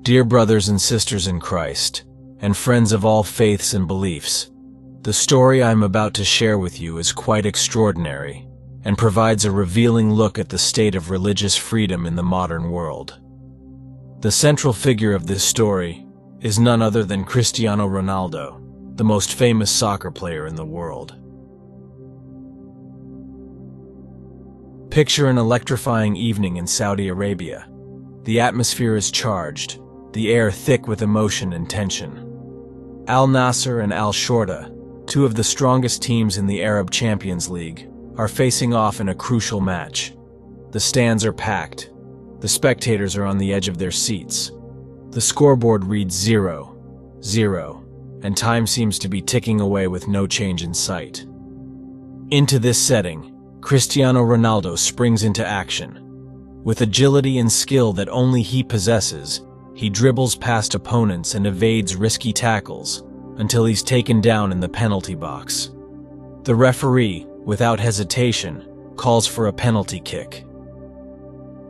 Dear brothers and sisters in Christ, and friends of all faiths and beliefs, the story I'm about to share with you is quite extraordinary and provides a revealing look at the state of religious freedom in the modern world. The central figure of this story is none other than Cristiano Ronaldo, the most famous soccer player in the world. Picture an electrifying evening in Saudi Arabia. The atmosphere is charged, the air thick with emotion and tension. Al Nassr and Al Shorta, two of the strongest teams in the Arab Champions League, are facing off in a crucial match. The stands are packed. The spectators are on the edge of their seats. The scoreboard reads 0-0, and time seems to be ticking away with no change in sight. Into this setting, Cristiano Ronaldo springs into action. With agility and skill that only he possesses, he dribbles past opponents and evades risky tackles until he's taken down in the penalty box. The referee, without hesitation, calls for a penalty kick.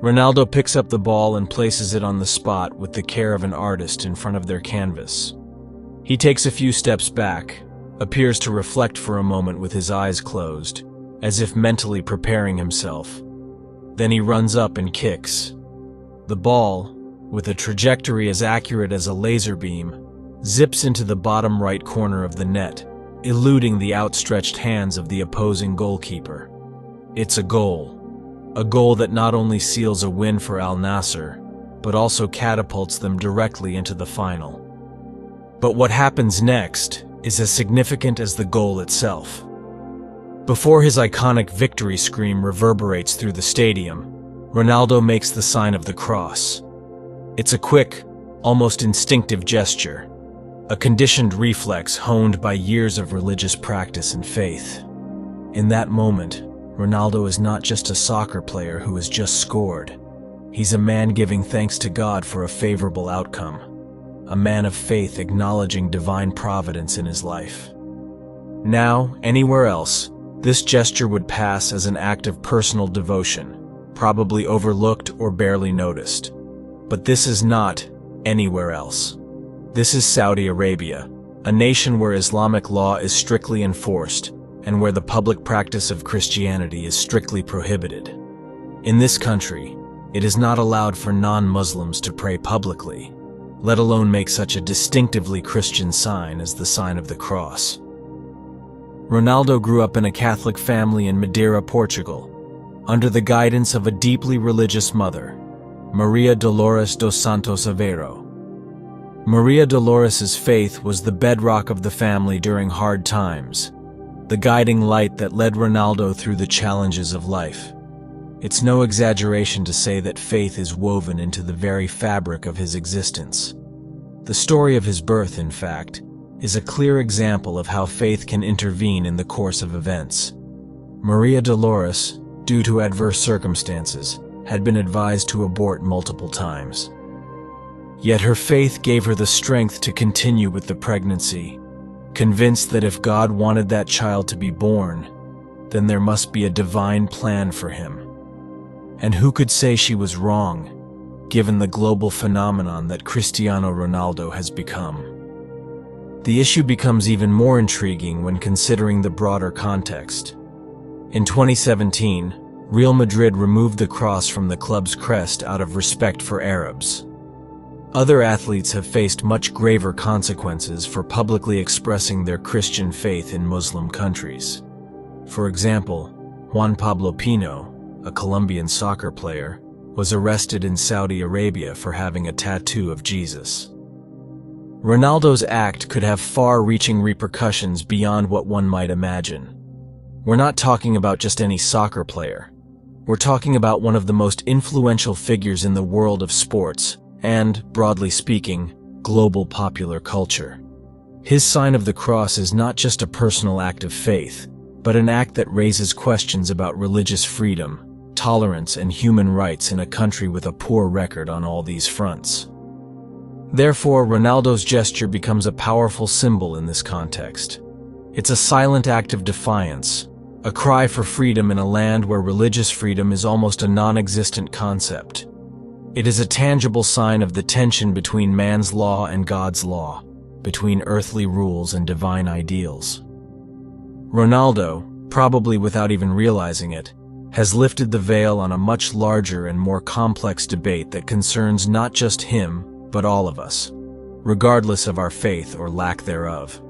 Ronaldo picks up the ball and places it on the spot with the care of an artist in front of their canvas. He takes a few steps back, appears to reflect for a moment with his eyes closed, as if mentally preparing himself. Then he runs up and kicks. The ball, with a trajectory as accurate as a laser beam, zips into the bottom right corner of the net, eluding the outstretched hands of the opposing goalkeeper. It's a goal that not only seals a win for Al Nassr, but also catapults them directly into the final. But what happens next is as significant as the goal itself. Before his iconic victory scream reverberates through the stadium, Ronaldo makes the sign of the cross. It's a quick, almost instinctive gesture, a conditioned reflex honed by years of religious practice and faith. In that moment, Ronaldo is not just a soccer player who has just scored. He's a man giving thanks to God for a favorable outcome, a man of faith acknowledging divine providence in his life. Now, anywhere else, this gesture would pass as an act of personal devotion, probably overlooked or barely noticed. But this is not anywhere else. This is Saudi Arabia, a nation where Islamic law is strictly enforced and where the public practice of Christianity is strictly prohibited. In this country, it is not allowed for non-Muslims to pray publicly, let alone make such a distinctively Christian sign as the sign of the cross. Ronaldo grew up in a Catholic family in Madeira, Portugal, under the guidance of a deeply religious mother, Maria Dolores dos Santos Aveiro. Maria Dolores's faith was the bedrock of the family during hard times, the guiding light that led Ronaldo through the challenges of life. It's no exaggeration to say that faith is woven into the very fabric of his existence. The story of his birth, in fact, is a clear example of how faith can intervene in the course of events. Maria Dolores, due to adverse circumstances, had been advised to abort multiple times. Yet her faith gave her the strength to continue with the pregnancy, convinced that if God wanted that child to be born, then there must be a divine plan for him. And who could say she was wrong, given the global phenomenon that Cristiano Ronaldo has become? The issue becomes even more intriguing when considering the broader context. In 2017, Real Madrid removed the cross from the club's crest out of respect for Arabs. Other athletes have faced much graver consequences for publicly expressing their Christian faith in Muslim countries. For example, Juan Pablo Pino, a Colombian soccer player, was arrested in Saudi Arabia for having a tattoo of Jesus. Ronaldo's act could have far-reaching repercussions beyond what one might imagine. We're not talking about just any soccer player. We're talking about one of the most influential figures in the world of sports and, broadly speaking, global popular culture. His sign of the cross is not just a personal act of faith, but an act that raises questions about religious freedom, tolerance, and human rights in a country with a poor record on all these fronts. Therefore, Ronaldo's gesture becomes a powerful symbol in this context. It's a silent act of defiance, a cry for freedom in a land where religious freedom is almost a non-existent concept. It is a tangible sign of the tension between man's law and God's law, between earthly rules and divine ideals. Ronaldo, probably without even realizing it, has lifted the veil on a much larger and more complex debate that concerns not just him, but all of us, regardless of our faith or lack thereof.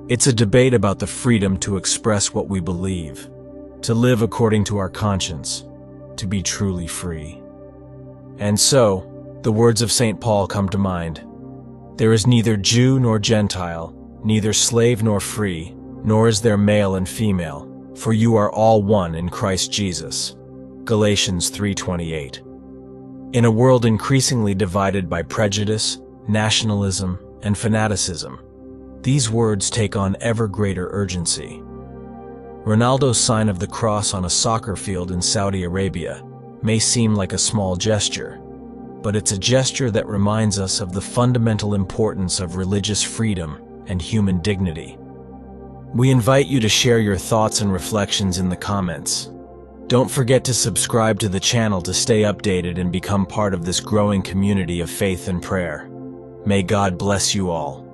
It's a debate about the freedom to express what we believe, to live according to our conscience, to be truly free. And so, the words of St. Paul come to mind. There is neither Jew nor Gentile, neither slave nor free, nor is there male and female, for you are all one in Christ Jesus. Galatians 3:28. In a world increasingly divided by prejudice, nationalism, and fanaticism, these words take on ever greater urgency. Ronaldo's sign of the cross on a soccer field in Saudi Arabia may seem like a small gesture, but it's a gesture that reminds us of the fundamental importance of religious freedom and human dignity. We invite you to share your thoughts and reflections in the comments. Don't forget to subscribe to the channel to stay updated and become part of this growing community of faith and prayer. May God bless you all.